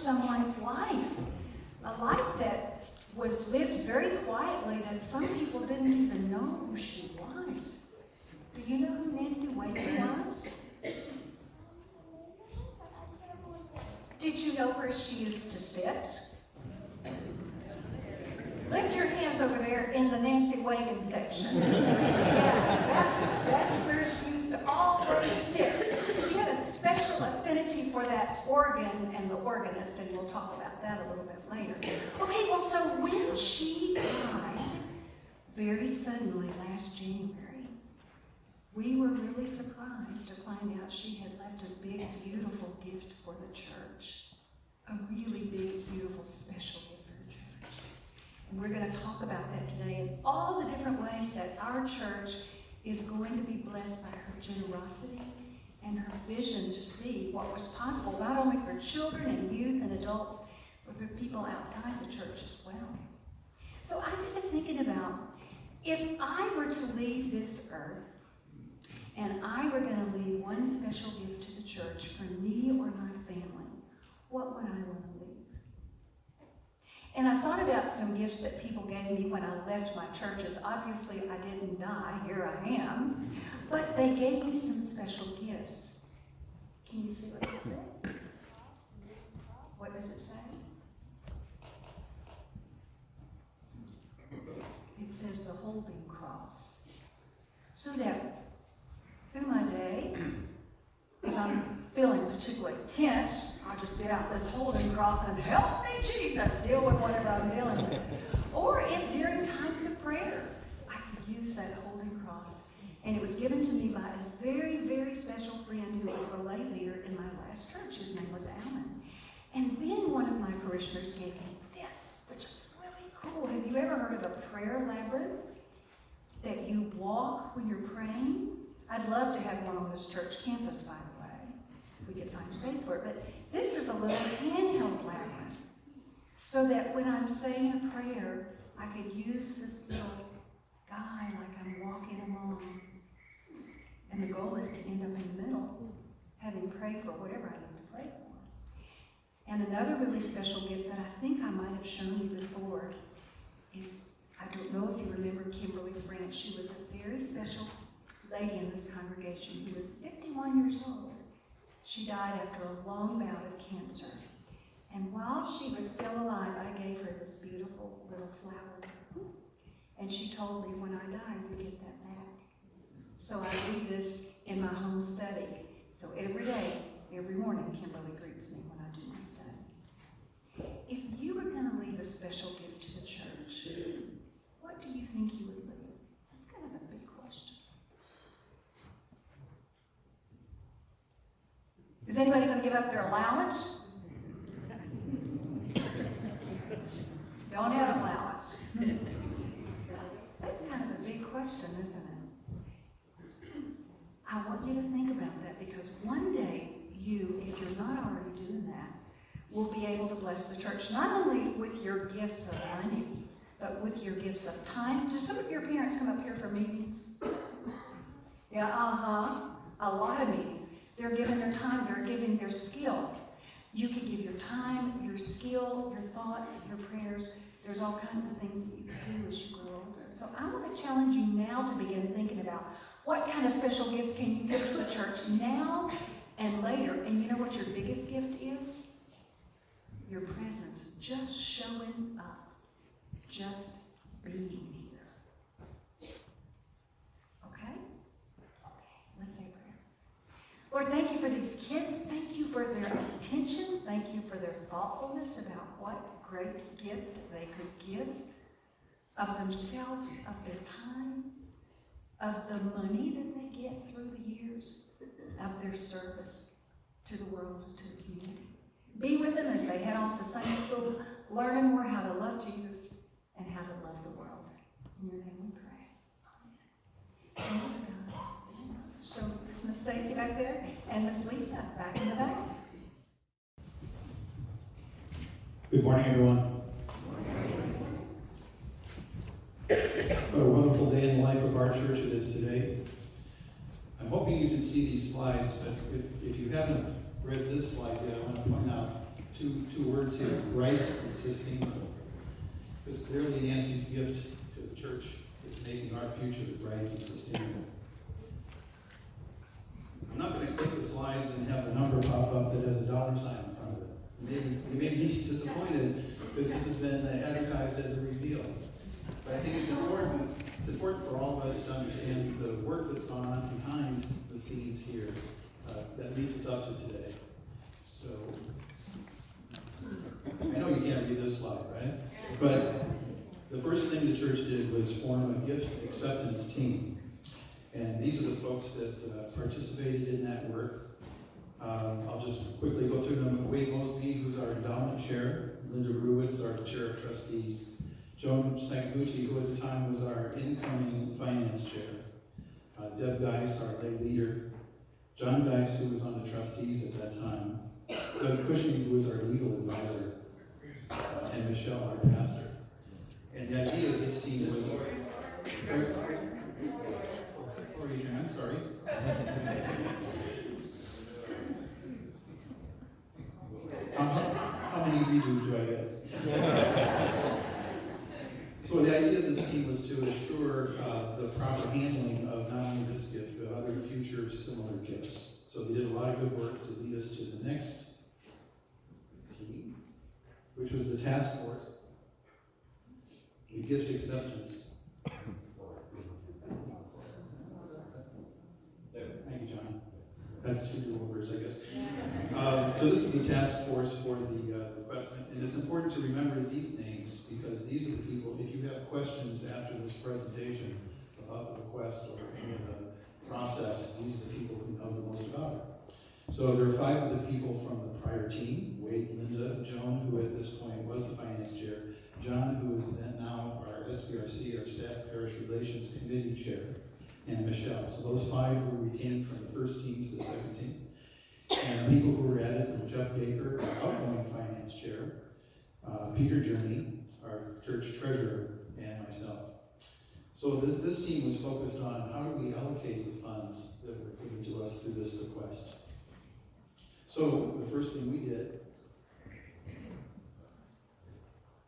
someone's life, a life that was lived very quietly that some people didn't even know who she was. Do you know who Nancy Weygint was? Did you know where she used to sit? Lift your hands over there in the Nancy Weygint section. Yeah, that's where she used to always sit. She had a special affinity for that organ and the organist, and we'll talk about that a little bit later. Okay, well, so when she died, very suddenly last January, we were really surprised to find out she had left a big, beautiful gift for the church. A really big, beautiful, special gift for the church. And we're going to talk about that today and all the different ways that our church is going to be blessed by her generosity and her vision to see what was possible, not only for children and youth and adults, but for people outside the church as well. So I got to thinking about, if I were to leave this earth, and I were going to leave one special gift to the church for me or my family, what would I want to leave? And I thought about some gifts that people gave me when I left my churches. Obviously, I didn't die. Here I am. But they gave me some special gifts. Can you see what it says? What does it say? It says the holding cross. So that through my day, if I'm feeling particularly tense, I'll just get out this holding cross and help me, Jesus, deal with whatever I'm dealing with. Or if during times of prayer, I could use that holding cross. And it was given to me by a very, very special friend who was the lay leader in my last church. His name was Alan. And then one of my parishioners gave me this, which is really cool. Have you ever heard of a prayer labyrinth that you walk when you're praying? I'd love to have one on this church campus, by the way, if we could find space for it. But this is a little handheld labyrinth, so that when I'm saying a prayer, I could use this little guy like I'm walking along. And the goal is to end up in the middle, having prayed for whatever I need to pray for. And another really special gift that I think I might have shown you before is, I don't know if you remember Kimberly French. She was a very special lady in this congregation who was 51 years old. She died after a long bout of cancer. And while she was still alive, I gave her this beautiful little flower. And she told me, when I die, you get that back. So I leave this in my home study. So every day, every morning, Kimberly greets me when I do my study. If you were going to leave a special gift to the church, what do you think you would leave? That's kind of a big question. Is anybody going to give up their allowance? Don't have allowance. That's kind of a big question, isn't it? I want you to think about that, because one day you, if you're not already doing that, will be able to bless the church, not only with your gifts of money, but with your gifts of time. Do some of your parents come up here for meetings? Yeah, a lot of meetings. They're giving their time, they're giving their skill. You can give your time, your skill, your thoughts, your prayers. There's all kinds of things that you can do as you grow older. So I want to challenge you now to begin thinking about what kind of special gifts can you give to the church now and later. And you know what your biggest gift is? Your presence. Just showing up. Just being here. Okay? Okay, let's say a prayer. Lord, thank you for these kids. Thank you for their attention. Thank you for their thoughtfulness about what great gift they could give of themselves, of their time, of the money that they get through the years, of their service to the world and to the community. Be with them as they head off to Sunday school, learning more how to love Jesus and how to love the world. In your name we pray. Amen. Thank you, guys. So, is Miss Stacy back there? And Miss Lisa back in the back. Good morning, everyone. What a wonderful day in the life of our church it is today. I'm hoping you can see these slides, but if you haven't read this slide yet, I want to point out two words here, bright and sustainable. Because clearly Nancy's gift to the church is making our future bright and sustainable. I'm not going to click the slides and have a number pop up that has a dollar sign in front of it. You may be disappointed because this has been advertised as a reveal. But I think it's important for all of us to understand the work that's gone on behind the scenes here that leads us up to today. So, I know you can't read this slide, right? But the first thing the church did was form a gift acceptance team. And these are the folks that participated in that work. I'll just quickly go through them. Wade Mosby, who's our endowment chair. Linda Ruwitz, our chair of trustees. Joan Sakaguchi, who at the time was our incoming finance chair. Deb Geis, our lay leader. John Geis, who was on the trustees at that time. Doug Cushing, who was our legal advisor. And Michelle, our pastor. And the idea of this team was... I'm sorry. How many redos do I get? So the idea of this team was to assure the proper handling of not only this gift, but other future similar gifts. So they did a lot of good work to lead us to the next team, which was the task force, the gift acceptance. Thank you, John. That's two do-overs, I guess. So this is the task force for the requestment, and it's important to remember these names because these are the people, if you have questions after this presentation about the request or any of the process, these are the people who know the most about it. So there are 5 of the people from the prior team, Wade, Linda, Joan, who at this point was the finance chair, John, who is now our SBRC, our Staff Parish Relations Committee chair, and Michelle. So those 5 were retained from the first team to the second team. And people who were added were Jeff Baker, our outgoing finance chair, Peter Journey, our church treasurer, and myself. So this team was focused on how do we allocate the funds that were given to us through this request. So the first thing we did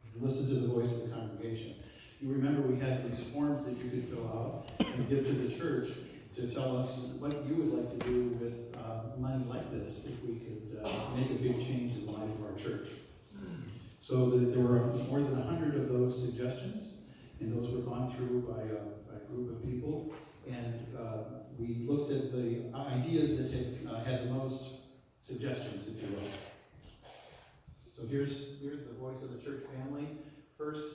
was listen to the voice of the congregation. You remember we had these forms that you could fill out and give to the church to tell us what you would like to do with money like this if we could make a big change in the life of our church. So there were more than 100 of those suggestions, and those were gone through by a group of people. And we looked at the ideas that had the most suggestions, if you will. So here's the voice of the church family. First,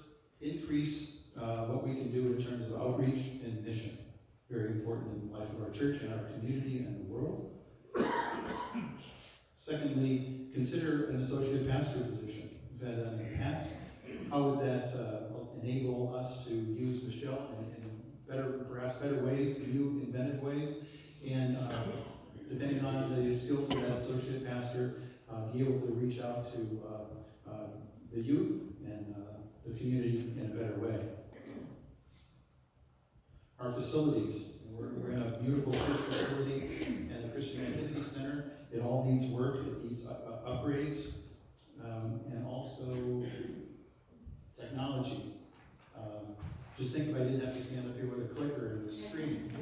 increase what we can do in terms of outreach and mission. Very important in the life of our church and our community and the world. Secondly, consider an associate pastor position. We've had that in the past. How would that enable us to use Michelle in perhaps better ways, new, inventive ways, and depending on the skills of that associate pastor, be able to reach out to the youth and the community in a better way. Our facilities. We're in a beautiful church facility and the Christian Activity Center. It all needs work. It needs upgrades. And also technology. Just think if I didn't have to stand up here with a clicker and the screen.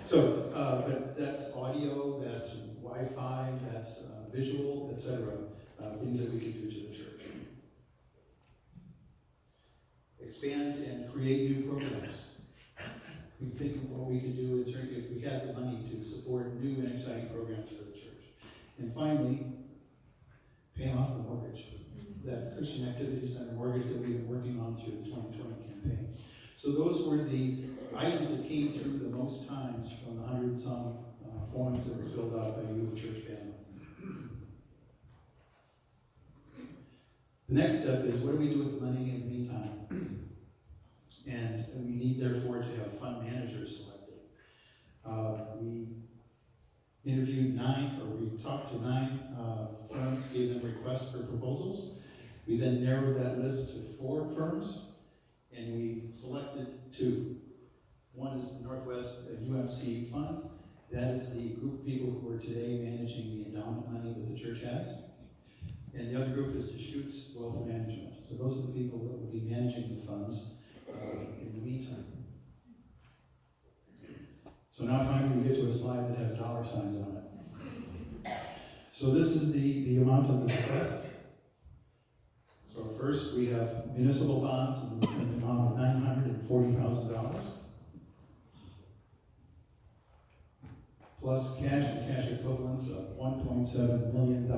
But that's audio, that's Wi-Fi, that's visual, etc. Things that we can do to the church. Expand and create new programs. We think of what we could do in terms if we had the money to support new and exciting programs for the church. And finally, pay off the mortgage. That Christian Activity Center mortgage that we've been working on through the 2020 campaign. So those were the items that came through the most times from the 100 and some forms that were filled out by you, the church family. The next step is what do we do with the money in the meantime? And we need, therefore, to have fund managers selected. We interviewed we talked to 9 firms, gave them requests for proposals. We then narrowed that list to 4 firms, and we selected 2. One is the Northwest LOUMC Fund. That is the group of people who are today managing the endowment money that the church has. And the other group is Deschutes Wealth Management. So those are the people that will be managing the funds in the meantime. So now finally we get to a slide that has dollar signs on it. So this is the amount of the bequest. So first we have municipal bonds in the amount of $940,000. Plus cash and cash equivalents of $1.7 million.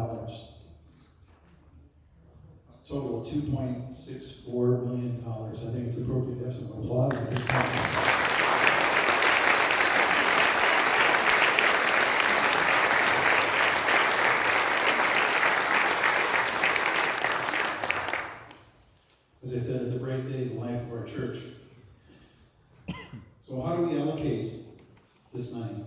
Total of $2.64 million. I think it's appropriate to have some applause at this point. As I said, it's a bright day in the life of our church. So how do we allocate this money?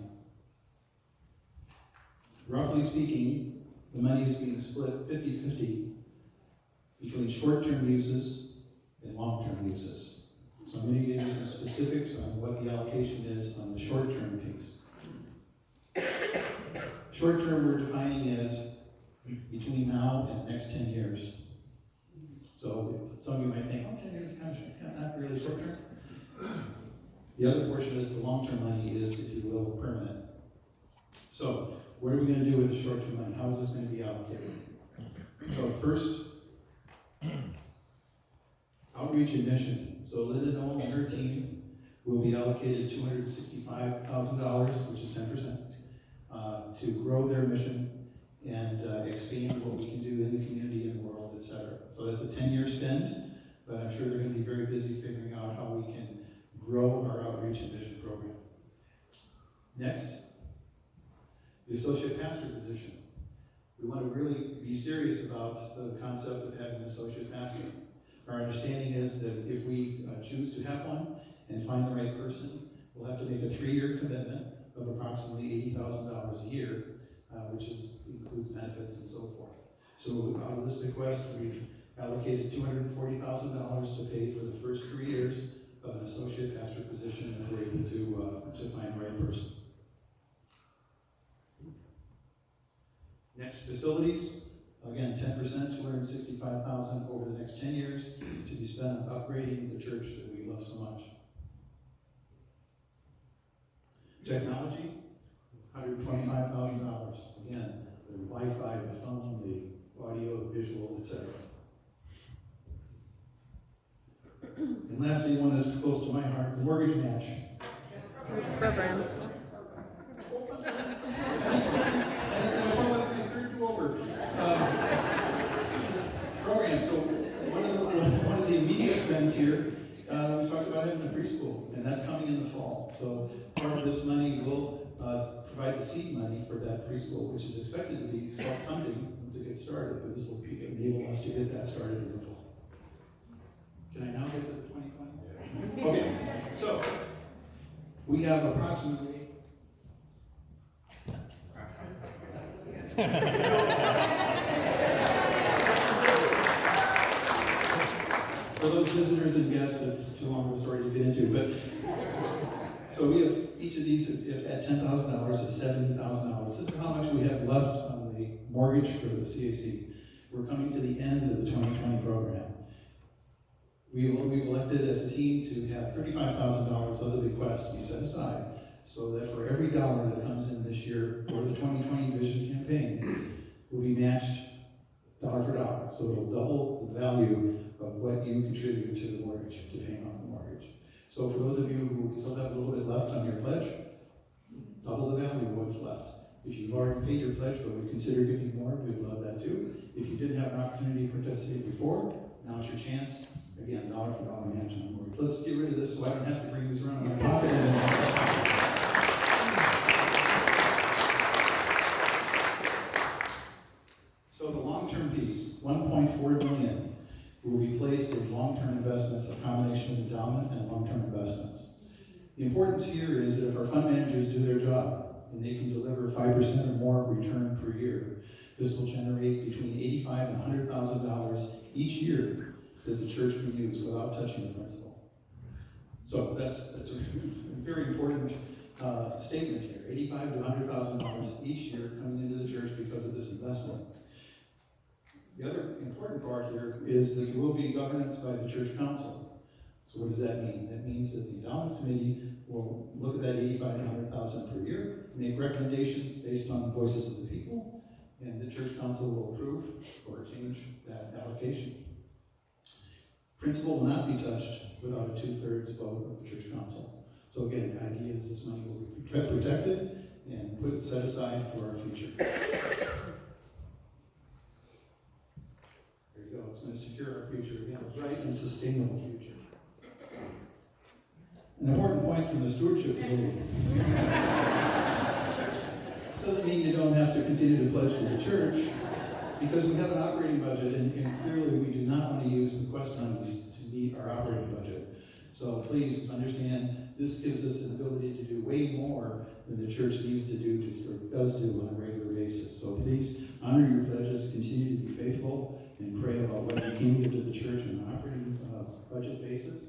Roughly speaking, the money is being split 50-50 between short-term uses and long-term uses. So I'm going to give you some specifics on what the allocation is on the short-term piece. Short-term we're defining as between now and the next 10 years. So some of you might think, oh, 10 years is kind of not really short-term. The other portion of this, the long-term money, is, if you will, permanent. So what are we going to do with the short-term money? How is this going to be allocated? So first, outreach and mission. So Linda Noel and her team will be allocated $265,000, which is 10%, to grow their mission and expand what we can do in the community, in the world, etc. So that's a 10-year spend, but I'm sure they're going to be very busy figuring out how we can grow our outreach and mission program. Next, the associate pastor position. We want to really be serious about the concept of having an associate pastor. Our understanding is that if we choose to have one and find the right person, we'll have to make a 3-year commitment of approximately $80,000 a year, which includes benefits and so forth. So out of this bequest, we've allocated $240,000 to pay for the first 3 years of an associate pastor position if we're able to find the right person. Next, facilities. Again, 10%, $265,000 over the next 10 years to be spent on upgrading the church that we love so much. Technology, $125,000. Again, the Wi-Fi, the phone, the audio, the visual, etc. And lastly, one that's close to my heart, the mortgage match. Programs. Program. So one of the immediate spends here, we talked about having a preschool, and that's coming in the fall. So part of this money will provide the seed money for that preschool, which is expected to be self-funding once it gets started, but this will enable us to get that started in the fall. Can I now get to the 2020? Okay, so we have approximately for those visitors and guests, it's too long of a story to get into, but so we have each of these at $10,000 is $70,000. This is how much we have left on the mortgage for the CAC. We're coming to the end of the 2020 program. We've elected as a team to have $35,000 of the bequest be set aside so that for every dollar that comes in this year for the 2020 Vision campaign will be matched dollar for dollar. So it'll double the value of what you contribute to the mortgage, to paying off the mortgage. So for those of you who still have a little bit left on your pledge, double the value of what's left. If you've already paid your pledge but would consider giving more, we'd love that too. If you didn't have an opportunity to participate before, now's your chance. Again, dollar for dollar match on the mortgage. Let's get rid of this so I don't have to bring these around in my pocket anymore. So the long-term piece, $1.4 billion, will be placed in long-term investments, a combination of endowment and long-term investments. The importance here is that if our fund managers do their job and they can deliver 5% or more return per year, this will generate between $85,000 and $100,000 each year that the church can use without touching the principal. So that's a very important statement here. $85,000 to $100,000 each year coming into the church because of this investment. The other important part here is that there will be governance by the church council. So what does that mean? That means that the endowment committee will look at that $85,000 to $100,000 per year, make recommendations based on the voices of the people, and the church council will approve or change that allocation. Principal will not be touched without a 2/3 vote of the church council. So again, the idea is this money will be protected and set aside for our future. There you go. It's going to secure our future. We have a bright and sustainable future. An important point from the stewardship committee. This doesn't mean you don't have to continue to pledge to the church, because we have an operating budget, and clearly we do not want to use Bequest monies to meet our operating budget. So please understand, this gives us an ability to do way more than the church needs to do, or does do on a regular basis. So please honor your pledges, continue to be faithful, and pray about what you can give to the church on an operating budget basis.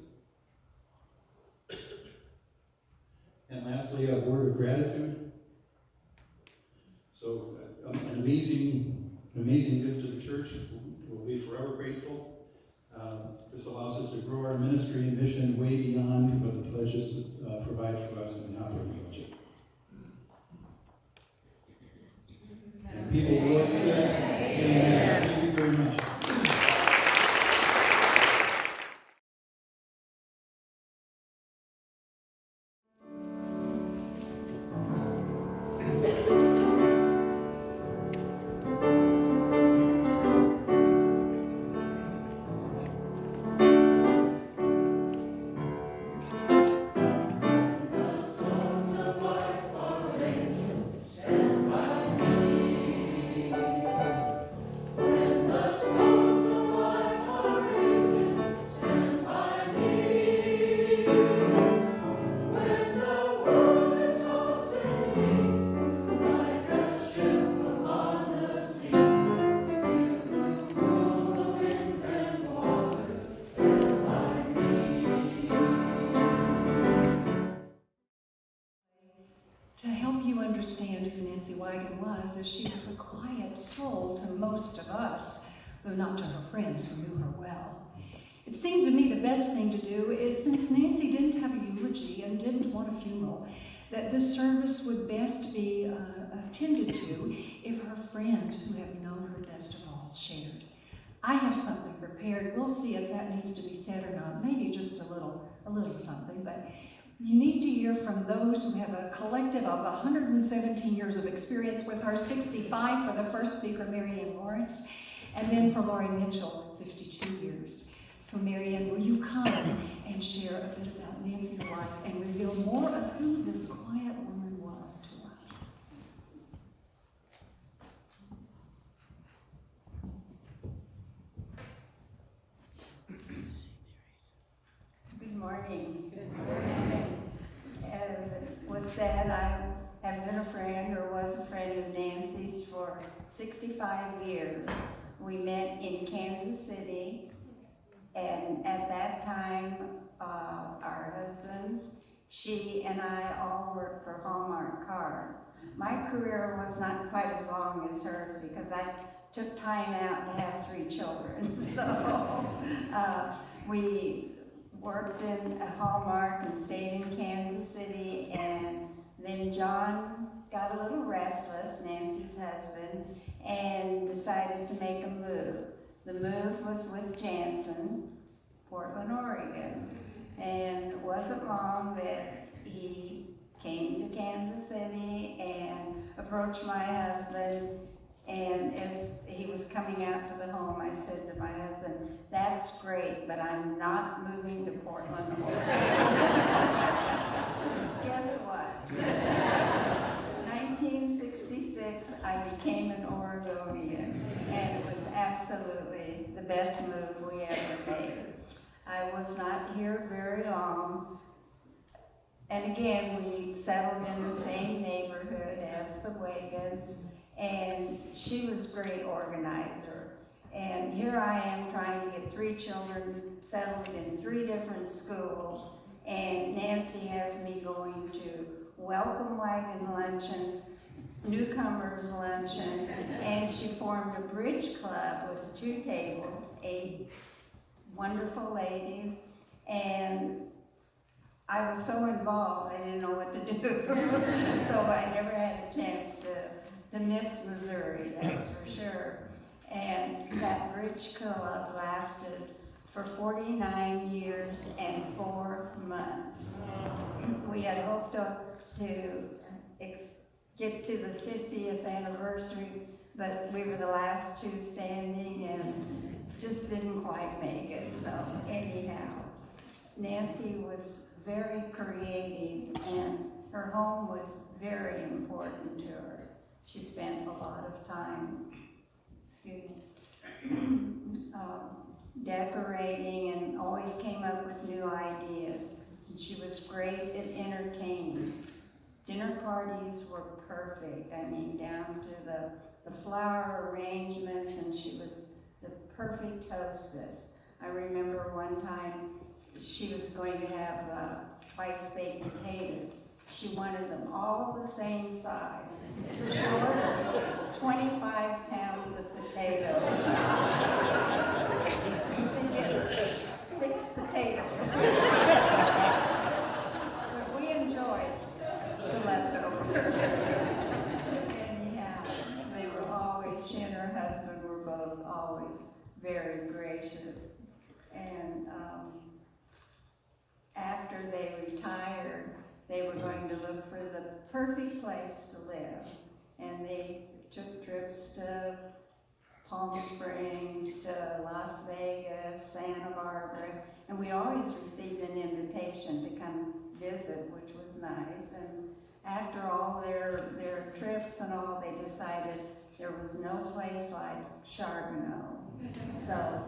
And lastly, a word of gratitude. So an amazing gift to the church. We'll be forever grateful. This allows us to grow our ministry and mission way beyond what the pledges provide for us in the operating budget. And people will say, amen. Thank you very much. To help you understand who Nancy Weygint was, is she was a quiet soul to most of us, though not to her friends who knew her well. It seemed to me the best thing to do is, since Nancy didn't have a eulogy and didn't want a funeral, that this service would best be attended to if her friends who have known her best of all shared. I have something prepared. We'll see if that needs to be said or not. Maybe just a little something, but you need to hear from those who have a collective of 117 years of experience with her, 65 for the first speaker, Mary Ann Lawrence, and then for Laurie Mitchell, 52 years. So Mary Ann, will you come and share a bit about Nancy's life and reveal more of who this quiet woman was to us? Good morning. Good morning. As was said, I have been a friend or was a friend of Nancy's for 65 years. We met in Kansas City, and at that time, our husbands, she and I all worked for Hallmark Cards. My career was not quite as long as hers because I took time out to have 3 children. So we worked in a Hallmark and stayed in Kansas City, and then John got a little restless, Nancy's husband, and decided to make a move. The move was with Jansen, Portland, Oregon, and it wasn't long that he came to Kansas City and approached my husband, and as he was coming out to the home, I said to my husband, "That's great, but I'm not moving to Portland, Oregon." Guess what? 1966, I became an Oregonian, and it was absolutely the best move we ever made. I was not here very long, and again, we settled in the same neighborhood as the Weygints, and she was a great organizer. And here I am trying to get 3 children settled in 3 different schools, and Nancy has me going to welcome wagon luncheons, newcomers luncheons, and she formed a bridge club with 2 tables, 8 wonderful ladies, and I was so involved, I didn't know what to do. So I never had a chance to miss Missouri, that's for sure. And that bridge club lasted for 49 years and 4 months. We had hoped to get to the 50th anniversary, but we were the last 2 standing and just didn't quite make it. So anyhow, Nancy was very creative and her home was very important to her. She spent a lot of time, decorating and always came up with new ideas. And she was great at entertaining. Dinner parties were perfect. I mean, down to the flower arrangements, and she was the perfect hostess. I remember one time she was going to have twice baked potatoes. She wanted them all the same size. She ordered 25 pounds of potatoes. You could get 6 potatoes. But we enjoyed the leftovers. Anyhow, they were always, she and her husband were both always very gracious. And after they retired, they were going to look for the perfect place to live. And they took trips to Palm Springs, to Las Vegas, Santa Barbara, and we always received an invitation to come visit, which was nice. And after all their trips and all, they decided there was no place like Charbonneau. So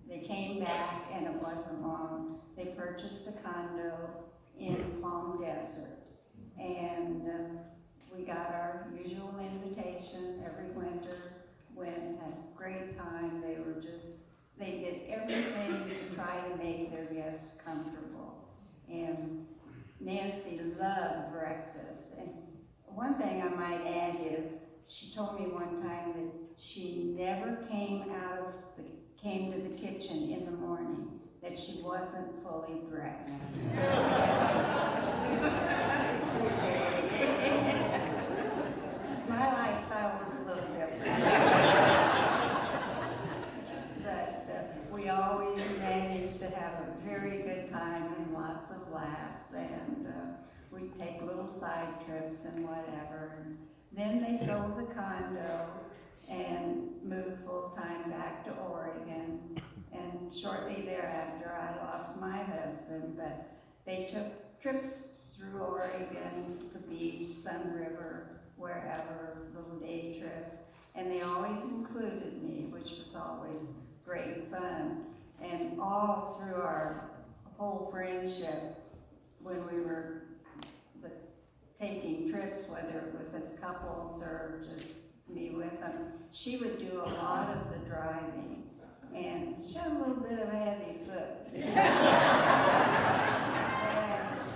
they came back, and it wasn't long. They purchased a condo in Palm Desert, and we got our usual invitation every winter. Went, had a great time. They did everything to try to make their guests comfortable. And Nancy loved breakfast. And one thing I might add is, she told me one time that she never came to the kitchen in the morning that she wasn't fully dressed. My lifestyle was a little different. But we always managed to have a very good time and lots of laughs, and we'd take little side trips and whatever. And then they sold the condo and moved full-time back to Oregon. And shortly thereafter, I lost my husband, but they took trips through Oregon, the beach, Sun River, wherever, little day trips, and they always included me, which was always great fun. And all through our whole friendship, when we were taking trips, whether it was as couples or just me with them, she would do a lot of the driving, and she had a little bit of a heavy foot. And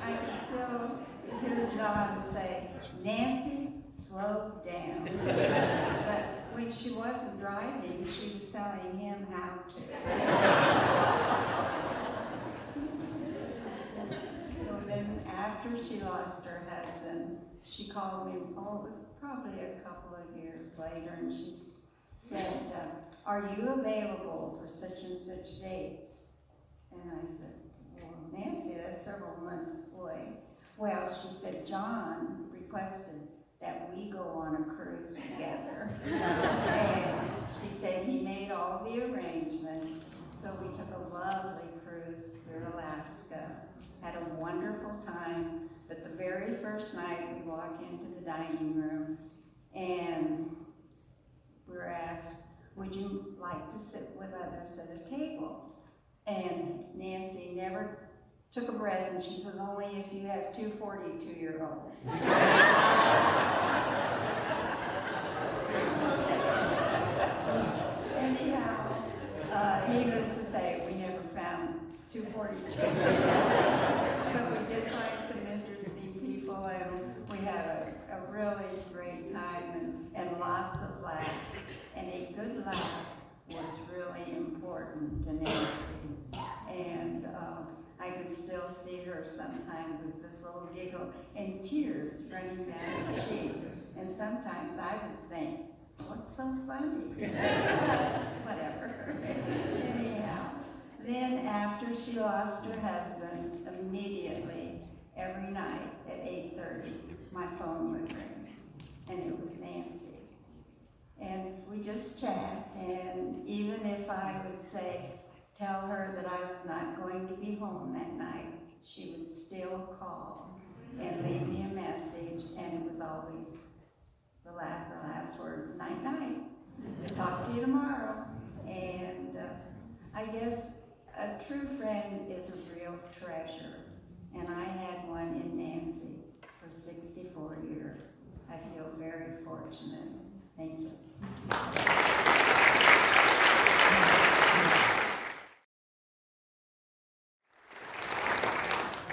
I can still hear John say, "Nancy, slow down." But when she wasn't driving, she was telling him how to. So then after she lost her husband, she called me, it was probably a couple of years later, and she said, "Are you available for such and such dates?" And I said, "Well, Nancy, that's several months away." Well, she said, "John requested that we go on a cruise together." And she said he made all the arrangements. So we took a lovely cruise through Alaska, had a wonderful time. But the very first night we walk into the dining room and we were asked, "Would you like to sit with others at a table?" And Nancy never took a breath, and she says, "Only if you have 2 42-year-olds. Anyhow, needless to say, we never found 2 42-year-olds. But we did find some interesting people, and we had a really great time. her sometimes is this little giggle and tears running down her cheeks. And sometimes I would think, what's so funny? Whatever. Anyhow, then after she lost her husband, immediately, every night at 8:30, my phone would ring, and it was Nancy. And we just chat, and even if I would tell her that I was not going to be home that night, she would still call and leave me a message, and it was always her last words, night, night. Talk to you tomorrow. And I guess a true friend is a real treasure. And I had one in Nancy for 64 years. I feel very fortunate. Thank you.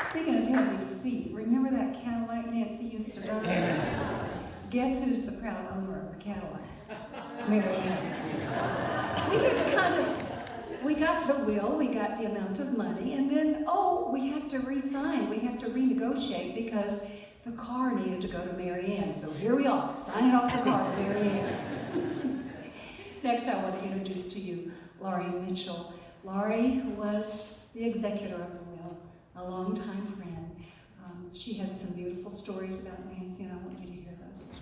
Speaking of heavy feet, remember that Cadillac Nancy used to drive? Guess who's the proud owner of the Cadillac? Mary Ann. We got the will, we got the amount of money, and then, we have to re-sign, we have to renegotiate because the car needed to go to Mary Ann. So here we are, signing off the car to Mary Ann. Next, I want to introduce to you Laurie Mitchell. Laurie was the executor of the will, a longtime friend. She has some beautiful stories about Nancy, and I want you to hear those.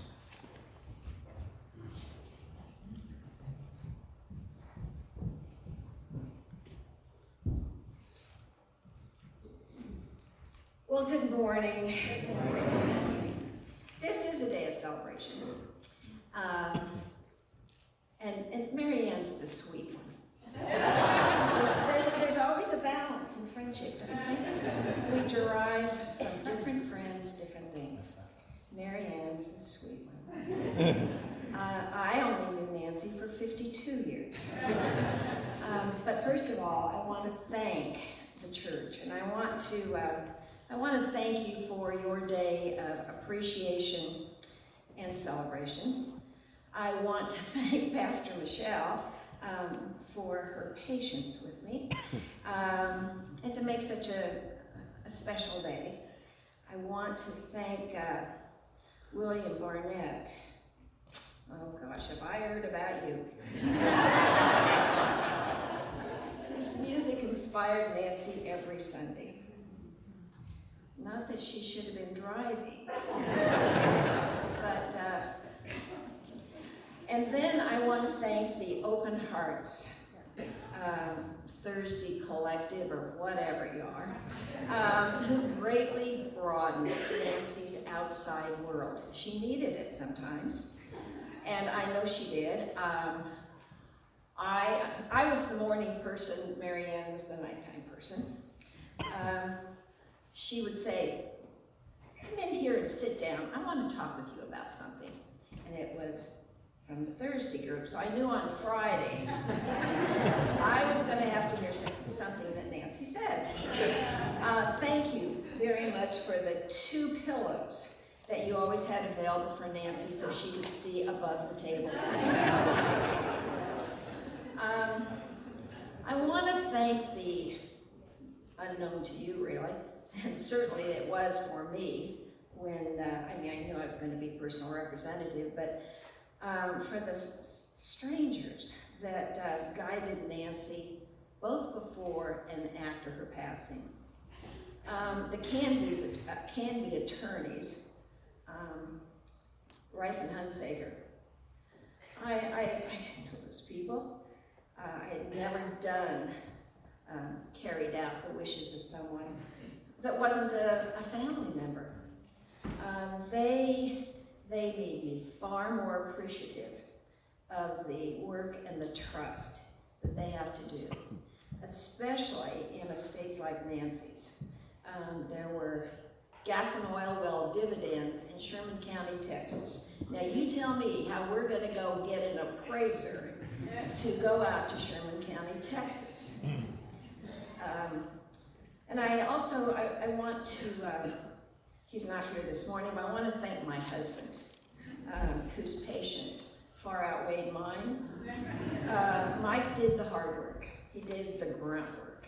Well, good morning. Good morning. This is a day of celebration. And Mary Ann's the sweet one. There's always a balance in friendship. We derive from different friends, different things. Mary Ann's the sweet one. I only knew Nancy for 52 years. But first of all, I want to thank the church, and I want to thank you for your day of appreciation and celebration. I want to thank Pastor Michelle for her patience with me and to make such a special day. I want to thank William Barnett. Oh gosh, have I heard about you? His music inspired Nancy every Sunday. Not that she should have been driving. And then I want to thank the Open Hearts Thursday Collective, or whatever you are, who greatly broadened Nancy's outside world. She needed it sometimes, and I know she did. I was the morning person, Mary Ann was the nighttime person. She would say, come in here and sit down. I want to talk with you about something. And it was from the Thursday group. So I knew on Friday I was going to have to hear something that Nancy said. Thank you very much for the 2 pillows that you always had available for Nancy so she could see above the table. I want to thank the unknown to you, really. And certainly it was for me when, I knew I was going to be personal representative, but for the strangers that guided Nancy both before and after her passing. The Canby attorneys, Reif and Hunsaker. I didn't know those people. I had never carried out the wishes of someone that wasn't a family member. They made me far more appreciative of the work and the trust that they have to do, especially in estates like Nancy's. There were gas and oil well dividends in Sherman County, Texas. Now you tell me how we're going to go get an appraiser to go out to Sherman County, Texas. And I want to, he's not here this morning, but I want to thank my husband, whose patience far outweighed mine. Mike did the hard work. He did the grunt work.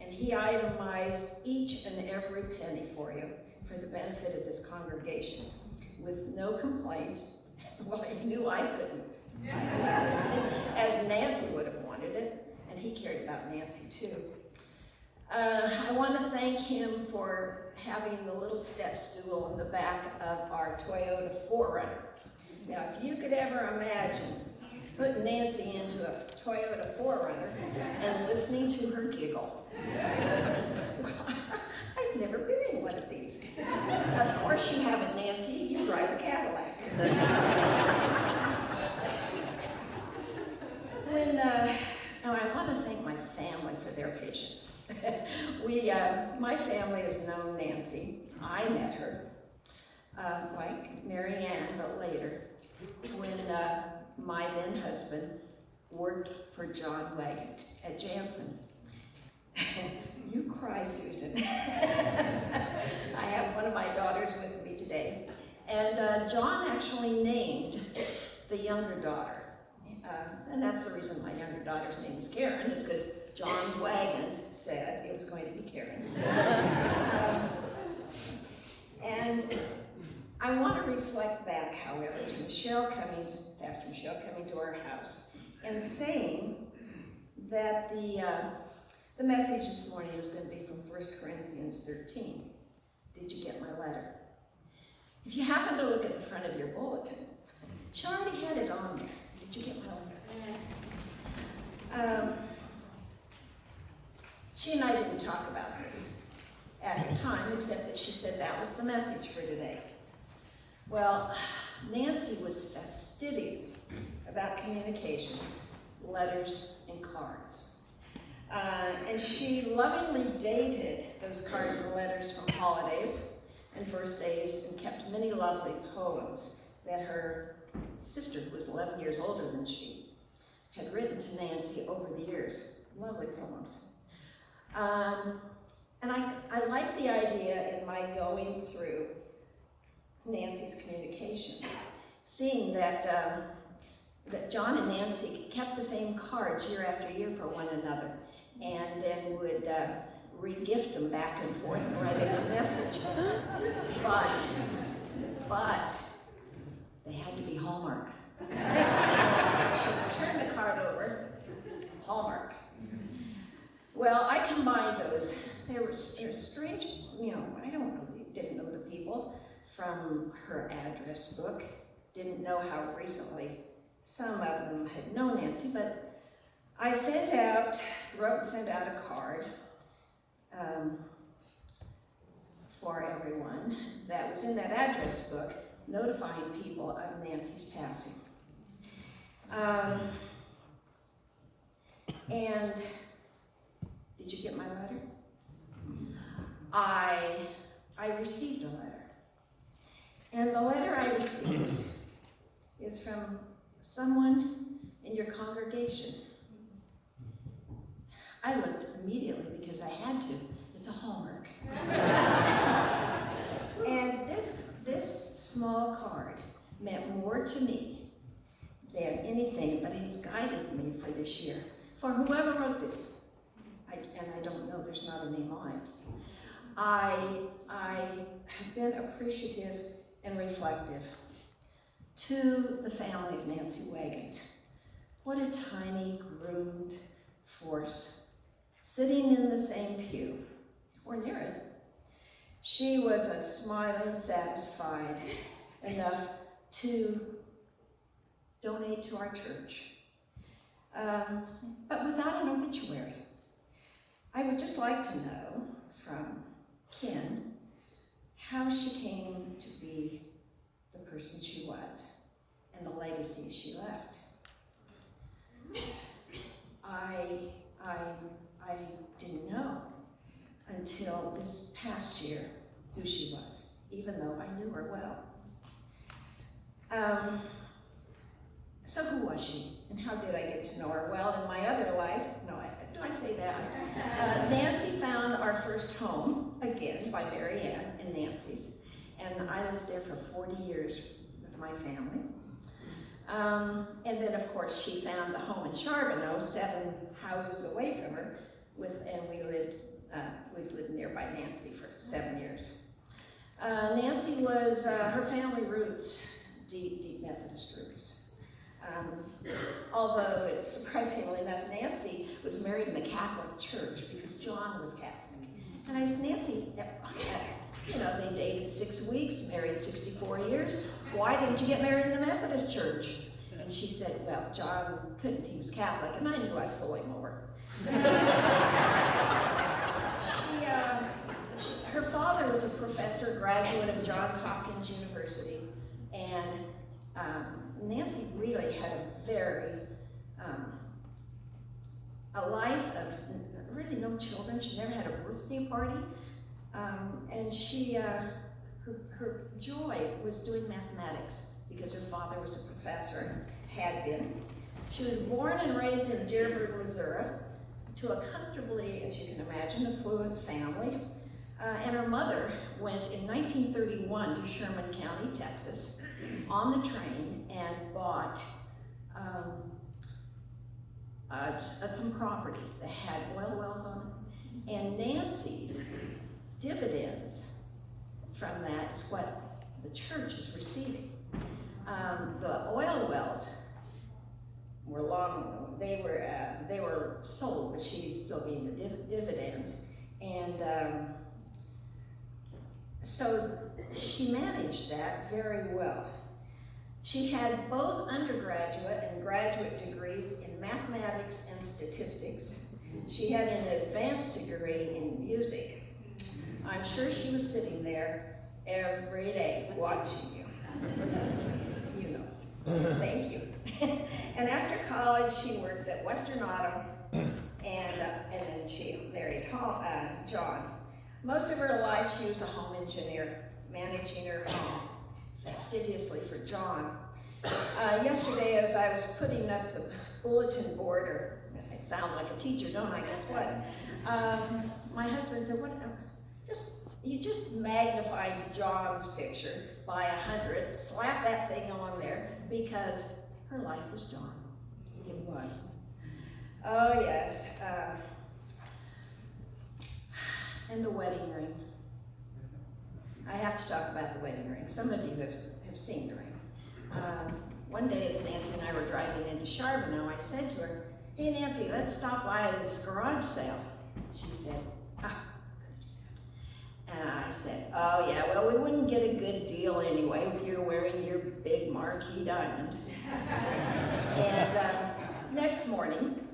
and he itemized each and every penny for you for the benefit of this congregation with no complaint. Well, he knew I couldn't, as Nancy would have wanted it, and he cared about Nancy too. I want to thank him for having the little step stool in the back of our Toyota 4Runner. Now, if you could ever imagine putting Nancy into a Toyota 4Runner and listening to her giggle. I've never been in one of these. Of course you haven't, Nancy. You drive a Cadillac. Now I want to thank my family for their patience. My family has known Nancy. I met her, like Mary Ann, but later, when my then husband worked for John Weygint at Jansen. You cry, Susan. I have one of my daughters with me today. And John actually named the younger daughter. And that's the reason my younger daughter's name is Karen, is because John Weygint said it was going to be Karen. And I want to reflect back, however, to Pastor Michelle coming to our house and saying that the message this morning is going to be from 1 Corinthians 13. Did you get my letter? If you happen to look at the front of your bulletin, she already had it on there. Did you get my letter? She and I didn't talk about this at the time, except that she said that was the message for today. Well, Nancy was fastidious about communications, letters, and cards. And she lovingly dated those cards and letters from holidays and birthdays and kept many lovely poems that her sister, who was 11 years older than she, had written to Nancy over the years. Lovely poems. And I like the idea in my going through Nancy's communications, seeing that John and Nancy kept the same cards year after year for one another, and then would re-gift them back and forth and write a message. But they had to be Hallmark. She would turn the card over, Hallmark. Well, I combined those. They were strange, I didn't know the people from her address book, didn't know how recently some of them had known Nancy, but I wrote and sent out a card for everyone that was in that address book, notifying people of Nancy's passing. And did you get my letter? I received a letter. And the letter I received is from someone in your congregation. I looked immediately because I had to. It's a Hallmark. And this small card meant more to me than anything, but has guided me for this year. For whoever wrote this, and I don't know, there's not a name on it, I have been appreciative and reflective to the family of Nancy Weygint. What a tiny, groomed force, sitting in the same pew, or near it. She was a smiling, satisfied enough to donate to our church, but without an obituary. I would just like to know from Ken how she came to be the person she was and the legacy she left. I didn't know until this past year who she was, even though I knew her well. So who was she, and how did I get to know her? Well, in my other life, do I say that? Nancy found our first home, again, by Mary Ann and Nancy's, and I lived there for 40 years with my family. And then, of course, she found the home in Charbonneau, 7 houses away from her, and we lived we've lived nearby Nancy for 7 years. Nancy was, her family roots, deep Methodist roots. Although it's surprisingly enough, Nancy was married in the Catholic Church because John was Catholic. And I said, Nancy, you know, they dated 6 weeks, married 64 years. Why didn't you get married in the Methodist Church? And she said, well, John couldn't, he was Catholic, and I knew I'd pull him over. Her father was a professor, graduate of Johns Hopkins University, and Nancy really had a very, a life of really no children. She never had a birthday party, and she, her joy was doing mathematics because her father was a professor, had been. She was born and raised in Dearborn, Missouri, to a comfortably, as you can imagine, affluent family. And her mother went in 1931 to Sherman County, Texas, on the train and bought some property that had oil wells on it. And Nancy's dividends from that is what the church is receiving. The oil wells were they were sold, but she's still getting the dividends. And so she managed that very well. She had both undergraduate and graduate degrees in mathematics and statistics. She had an advanced degree in music. I'm sure she was sitting there every day watching you. You know. Thank you. And after college, she worked at Western Auto, and then she married John. Most of her life, she was a home engineer, managing her home fastidiously for John. Yesterday, as I was putting up the bulletin board, or I sound like a teacher, don't I? Guess what? My husband said, you just magnified John's picture by 100, slap that thing on there, because her life was John. It was. Oh, yes. And the wedding ring. I have to talk about the wedding ring. Some of you have seen the ring. One day as Nancy and I were driving into Charbonneau, I said to her, hey Nancy, let's stop by this garage sale. She said, and I said, oh yeah, well we wouldn't get a good deal anyway if you're wearing your big marquee diamond. And next morning,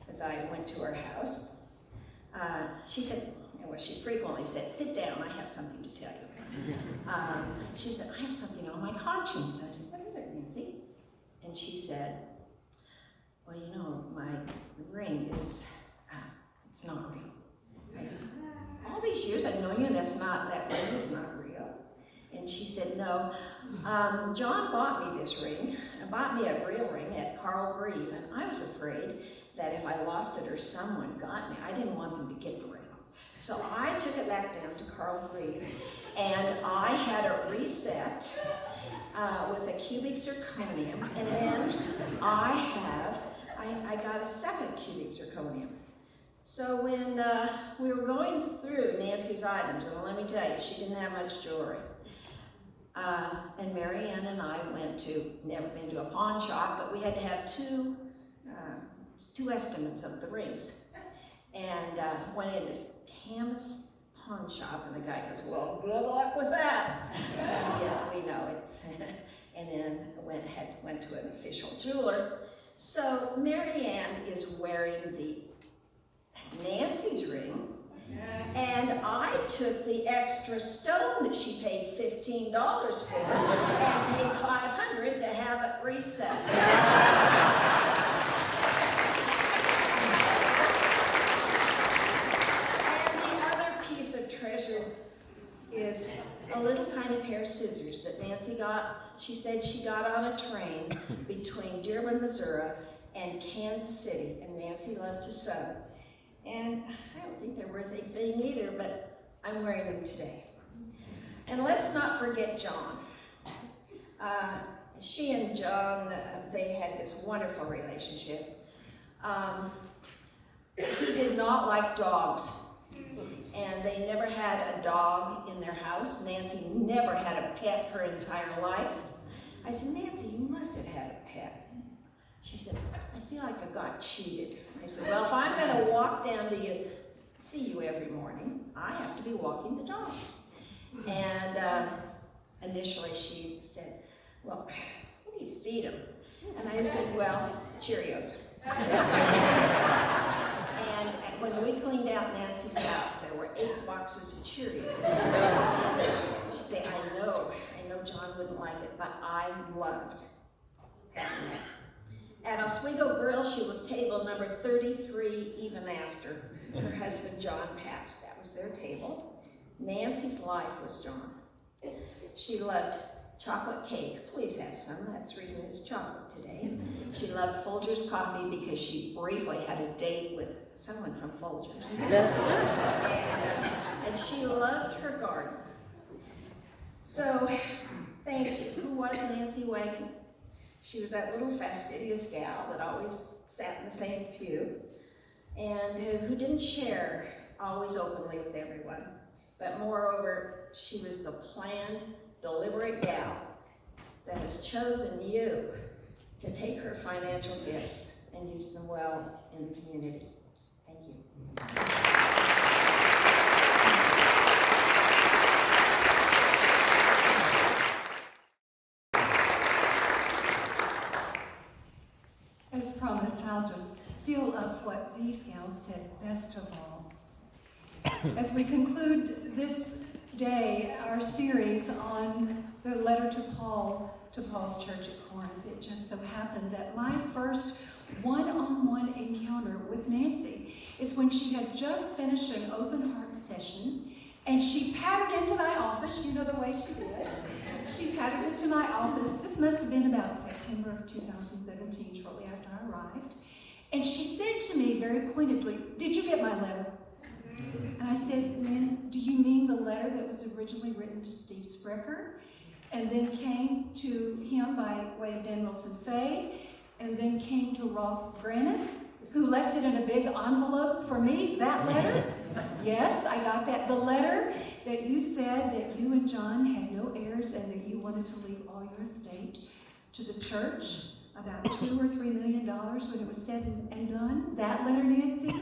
as I went to her house, she said, well, she frequently said, sit down, I have something to tell you. She said, I have something on my conscience. I said, what is it, Nancy? And she said, well, you know, my ring is, it's not real. I said, all these years I've known you, and that ring is not real. And she said, no, John bought me this ring, and bought me a real ring at Carl Grieve, and I was afraid that if I lost it or someone got me, I didn't want them to get the ring. So I took it back down to Carl Grieve, and I had it reset with a cubic zirconium, and then I got a second cubic zirconium. So when we were going through Nancy's items, and let me tell you, she didn't have much jewelry. And Mary Ann and I never been to a pawn shop, but we had to have two estimates of the rings. And went into Camus pawn shop, and the guy goes, well, good luck with that. Yes, we know it. And then went to an official jeweler. So Mary Ann is wearing Nancy's ring, and I took the extra stone that she paid $15 for and paid $500 to have it reset. And the other piece of treasure is a little tiny pair of scissors that Nancy got. She said she got on a train between Dearborn, Missouri and Kansas City, and Nancy loved to sew. And I don't think they're worth anything either, but I'm wearing them today. And let's not forget John. She and John, they had this wonderful relationship. He did not like dogs. and they never had a dog in their house. Nancy never had a pet her entire life. I said, Nancy, you must have had a pet. She said, I feel like I got cheated. I said, well, if I'm going to walk down to you, see you every morning, I have to be walking the dog. And initially she said, well, what do you feed him? And I said, well, Cheerios. And when we cleaned out Nancy's house, there were 8 boxes of Cheerios. She said, I know John wouldn't like it, but I loved having it. At Oswego Grill, she was table number 33 even after her husband John passed. That was their table. Nancy's life was John. She loved chocolate cake. Please have some. That's the reason it's chocolate today. She loved Folgers coffee because she briefly had a date with someone from Folgers. and she loved her garden. So, thank you. Who was Nancy Weygint? She was that little fastidious gal that always sat in the same pew and who didn't share always openly with everyone. But moreover, she was the planned, deliberate gal that has chosen you to take her financial gifts and use them well in the community. Thank you. As promised, I'll just seal up what these gals said best of all. As we conclude this day, our series on the letter to Paul's church at Corinth, it just so happened that my first one-on-one encounter with Nancy is when she had just finished an open heart session, and she pattered into my office. You know the way she did. She pattered into my office. This must have been about September of 2017, shortly after I arrived. And she said to me very pointedly, "Did you get my letter?" And I said, "Ma'am, do you mean the letter that was originally written to Steve Sprecher, and then came to him by way of Dan Wilson Fay, and then came to Rolf Granite, who left it in a big envelope for me, that letter?" Yes, I got that. The letter that you said that you and John had no heirs and that you wanted to leave all your estate to the church, about $2 or $3 million when it was said and done. That letter, Nancy?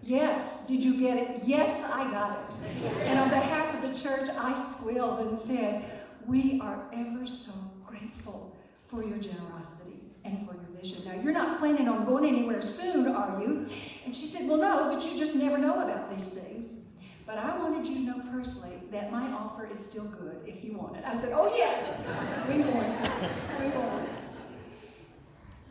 Yes. Did you get it? Yes, I got it. And on behalf of the church, I squealed and said, "We are ever so grateful for your generosity and for your vision. Now, you're not planning on going anywhere soon, are you?" And she said, "Well, no, but you just never know about these things. But I wanted you to know personally that my offer is still good if you want it." I said, "Oh, yes, we want it. We want it."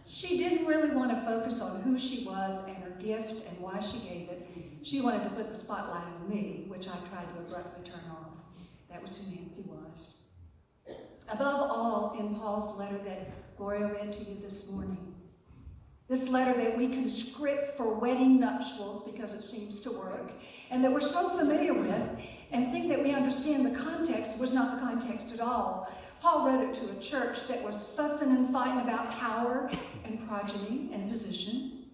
She didn't really want to focus on who she was and her gift and why she gave it. She wanted to put the spotlight on me, which I tried to abruptly turn off. That was who Nancy was. Above all, in Paul's letter that Gloria read to you this morning, this letter that we can script for wedding nuptials because it seems to work, and that we're so familiar with and think that we understand the context, was not the context at all. Paul wrote it to a church that was fussing and fighting about power and progeny and position.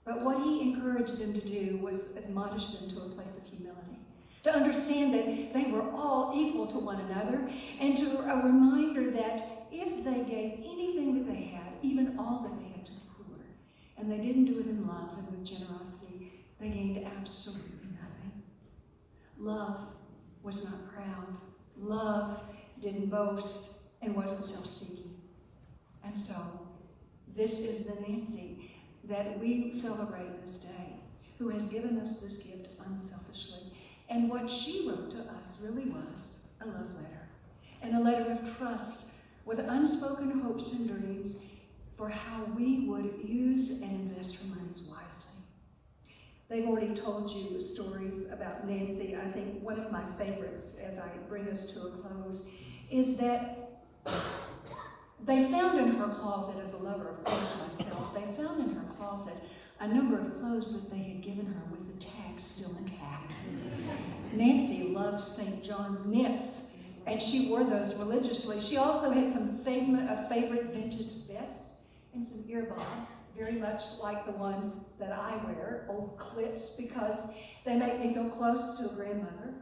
But what he encouraged them to do was admonish them to a place of humility, to understand that they were all equal to one another, and to a reminder that if they gave anything that they had, even all that they had to the poor, and they didn't do it in love and with generosity, they gained absolutely nothing. Love was not proud. Love didn't boast and wasn't self-seeking. And so, this is the Nancy that we celebrate this day, who has given us this gift unselfishly. And what she wrote to us really was a love letter, and a letter of trust with unspoken hopes and dreams for how we would use and invest our monies wisely. They've already told you stories about Nancy. I think one of my favorites, as I bring us to a close, is that they found in her closet, as a lover of course myself, they found in her closet a number of clothes that they had given her with the tags still intact. Nancy loved St. John's knits, and she wore those religiously. She also had a favorite vintage vest and some earbuds, very much like the ones that I wear, old clips, because They make me feel close to a grandmother.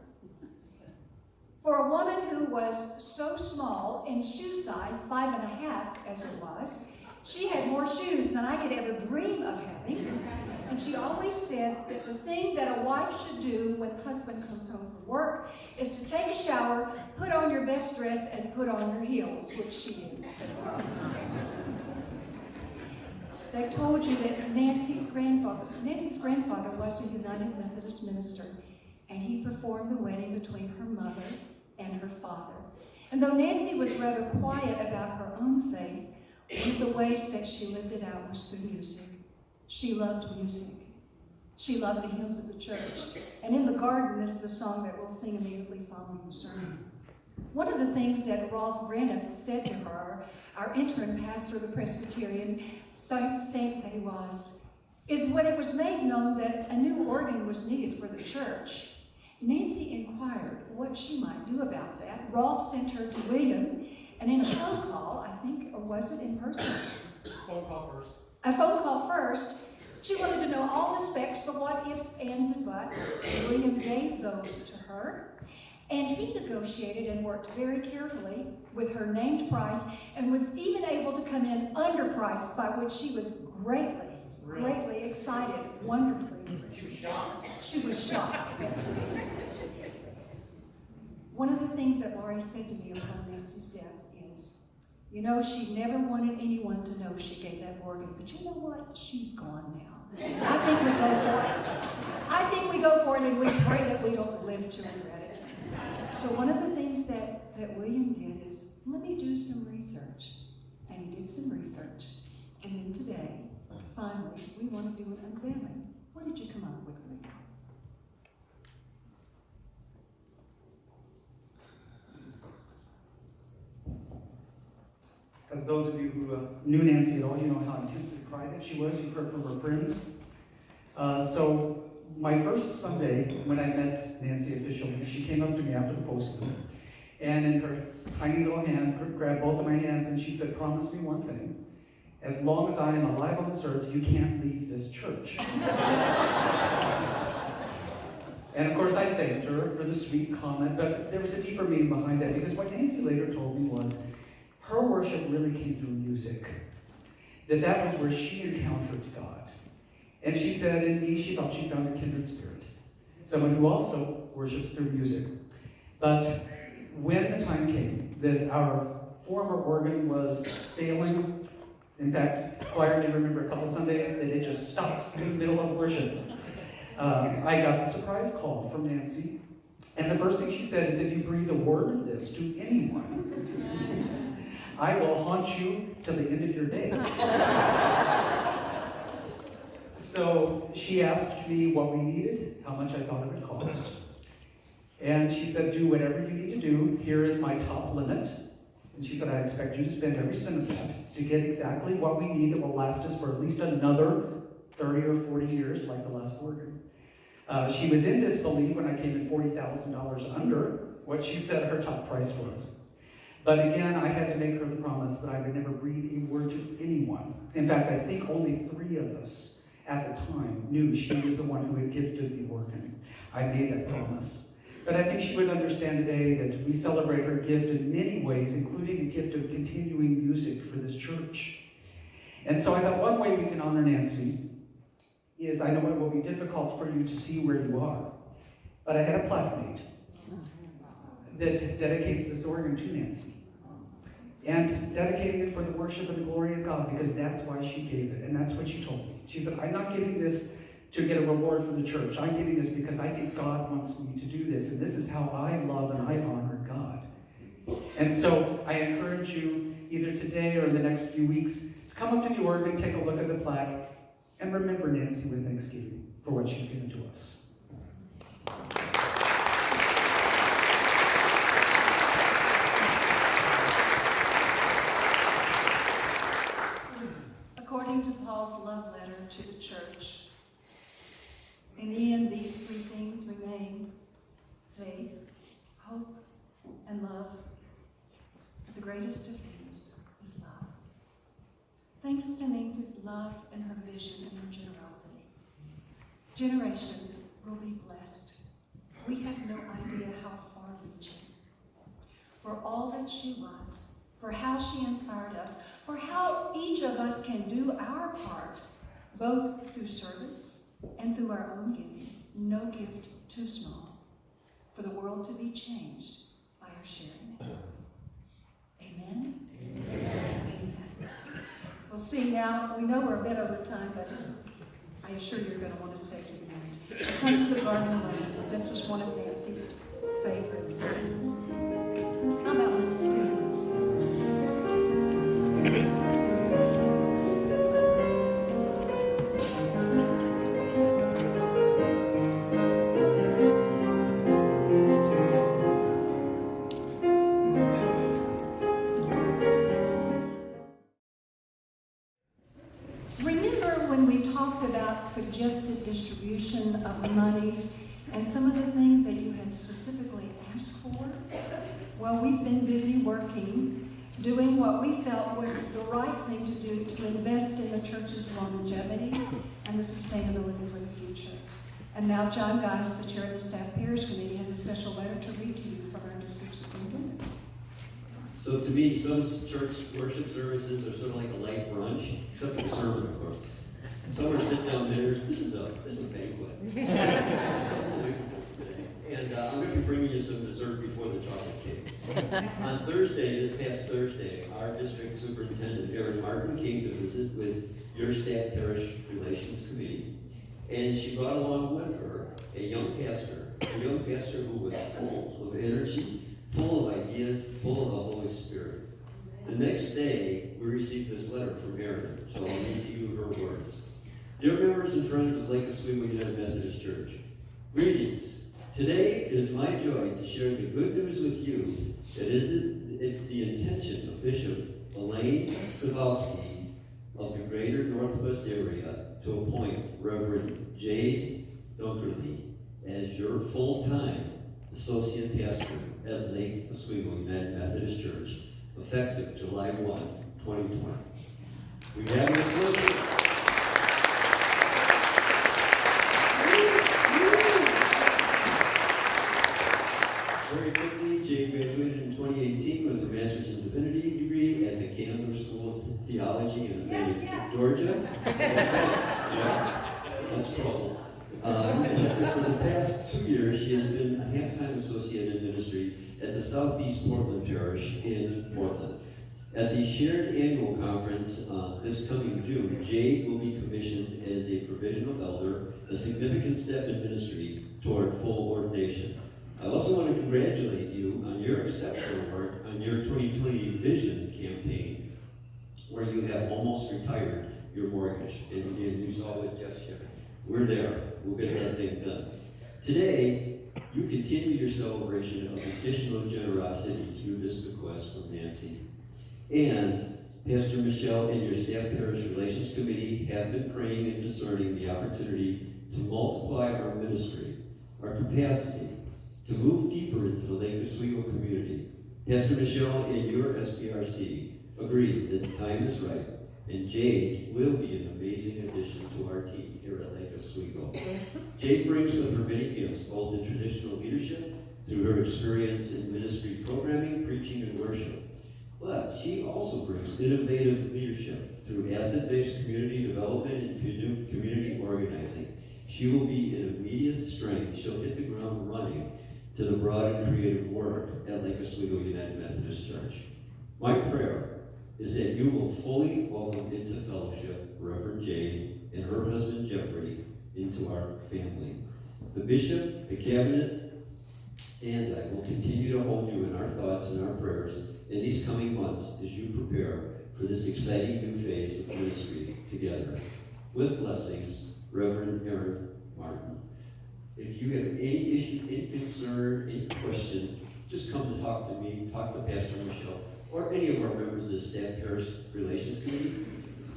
For a woman who was so small in shoe size, 5.5 as it was, she had more shoes than I could ever dream of having. And she always said that the thing that a wife should do when the husband comes home from work is to take a shower, put on your best dress, and put on your heels, which she did. They've told you that Nancy's grandfather was a United Methodist minister, and he performed the wedding between her mother and her father. And though Nancy was rather quiet about her own faith, one of the ways that she lived it out was through music. She loved music. She loved the hymns of the church. And In the Garden is the song that we'll sing immediately following the sermon. One of the things that Rolf Graneth said to her, our interim pastor of the Presbyterian, saint that he was, is when it was made known that a new organ was needed for the church, Nancy inquired what she might do about that. Rolf sent her to William, and in a phone call, I think, or was it in person? Phone call first. A phone call first. She wanted to know all the specs, the what ifs, ands, and buts. William gave those to her. And he negotiated and worked very carefully with her named price and was even able to come in underpriced, by which she was greatly excited, wonderfully. She was shocked. She was shocked. One of the things that Laurie said to me upon Nancy's death is, you know, she never wanted anyone to know she gave that organ, but you know what? She's gone now. I think we go for it. I think we go for it, and we pray that we don't live to regret it. So one of the things that William did is, let me do some research. And he did some research. And then today, finally, we want to do an unveiling. What did you come up with, William? As those of you who knew Nancy at all, you know how intensely private she was. You've heard from her friends. So my first Sunday when I met Nancy officially, she came up to me after the posting, and in her tiny little hand, grabbed both of my hands, and she said, promise me one thing. As long as I am alive on this earth, you can't leave this church. And of course I thanked her for the sweet comment, but there was a deeper meaning behind that, because what Nancy later told me was, her worship really came through music. That was where she encountered God. And she said in me, she thought she found a kindred spirit. Someone who also worships through music. But when the time came that our former organ was failing, in fact, choir may remember a couple Sundays that it just stopped in the middle of worship. I got the surprise call from Nancy. And the first thing she said is, if you breathe a word of this to anyone, I will haunt you till the end of your days. So she asked me what we needed, how much I thought it would cost. And she said, do whatever you need to do. Here is my top limit. And she said, I expect you to spend every cent of that to get exactly what we need that will last us for at least another 30 or 40 years, like the last organ. She was in disbelief when I came in $40,000 under what she said her top price was. But again, I had to make her the promise that I would never breathe a word to anyone. In fact, I think only 3 of us at the time knew she was the one who had gifted the organ. I made that promise. But I think she would understand today that we celebrate her gift in many ways, including the gift of continuing music for this church. And so I thought one way we can honor Nancy is, I know it will be difficult for you to see where you are, but I had a plaque made that dedicates this organ to Nancy. And dedicating it for the worship and the glory of God, because that's why she gave it, and that's what she told me. She said, I'm not giving this to get a reward from the church. I'm giving this because I think God wants me to do this, and this is how I love and I honor God. And so I encourage you, either today or in the next few weeks, to come up to the organ, take a look at the plaque, and remember Nancy with thanksgiving for what she's given to us. According to Paul's love letter to the church, in the end, these 3 things remain: faith, hope, and love. The greatest of these is love. Thanks to Nancy's love and her vision and her generosity, generations will be blessed. We have no idea how far-reaching. For all that she was, for how she inspired us, for how each of us can do our part, both through service and through our own giving. No gift too small for the world to be changed by our sharing it. Amen? Amen. We'll see now. We know we're a bit over time, but I assure you're going to want to stay to the end. Come to the Garden of Lane. This was one of Nancy's favorites. How about when it stands? Remember when we talked about suggested distribution of monies and some of the things that you had specifically asked for? Well, we've been busy working, doing what we felt was the right thing to do to invest in the church's longevity and the sustainability for the future. And now John Geis, the chair of the Staff Parish Committee, has a special letter to read to you from our district superintendent. So to me, some church worship services are sort of like a light brunch, except for the sermon, of course. Some are sit-down dinners. This is a banquet. And I'm going to be bringing you some dessert before the chocolate cake. On Thursday, this past Thursday, our district superintendent, Erin Martin, came to visit with your Staff Parish Relations Committee. And she brought along with her a young pastor who was full of energy, full of ideas, full of the Holy Spirit. The next day, we received this letter from Erin, so I'll read to you her words. Dear members and friends of Lake Oswego United Methodist Church, greetings. Today it is my joy to share the good news with you that it's the intention of Bishop Elaine Stavowski of the greater Northwest area to appoint Reverend Jade Dunkerley as your full-time associate pastor at Lake Oswego United Methodist Church, effective July 1, 2020. We have an associate. Very quickly, Jade graduated in 2018 with her master's in divinity degree at the Candler School of Theology in Atlanta, Georgia. Yeah, that's trouble. For the past 2 years, she has been a half-time associate in ministry at the Southeast Portland Parish in Portland. At the shared annual conference this coming June, Jade will be commissioned as a provisional elder, a significant step in ministry toward full ordination. I also want to congratulate you on your exceptional work on your 2020 Vision campaign, where you have almost retired your mortgage, and you saw what Jeff shared. We're there. We'll get that thing done. Today, you continue your celebration of additional generosity through this bequest from Nancy. And Pastor Michelle and your Staff Parish Relations Committee have been praying and discerning the opportunity to multiply our ministry, our capacity, to move deeper into the Lake Oswego community. Pastor Michelle and your SPRC agree that the time is right, and Jade will be an amazing addition to our team here at Lake Oswego. Jade brings with her many gifts, both in traditional leadership, through her experience in ministry programming, preaching, and worship. But she also brings innovative leadership through asset-based community development and community organizing. She will be an immediate strength. She'll hit the ground running to the broad and creative work at Lake Oswego United Methodist Church. My prayer is that you will fully welcome into fellowship Reverend Jade and her husband Jeffrey into our family. The bishop, the cabinet, and I will continue to hold you in our thoughts and our prayers in these coming months as you prepare for this exciting new phase of ministry together. With blessings, Reverend Erin Martin. If you have any issue, any concern, any question, just come to talk to me, talk to Pastor Michelle, or any of our members of the Staff Parish Relations Committee.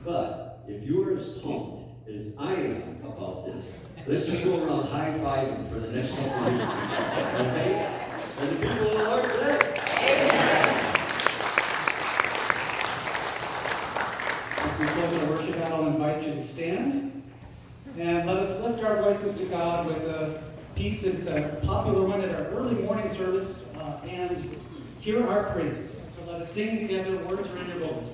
But if you are as pumped as I am about this, let's just go around high-fiving for the next couple of weeks. Okay? And the people of the Lord say, Amen. As we close our worship out, I'll invite you to stand. And let us lift our voices to God with a Here are our praises. So let us sing together. Words are in your bones.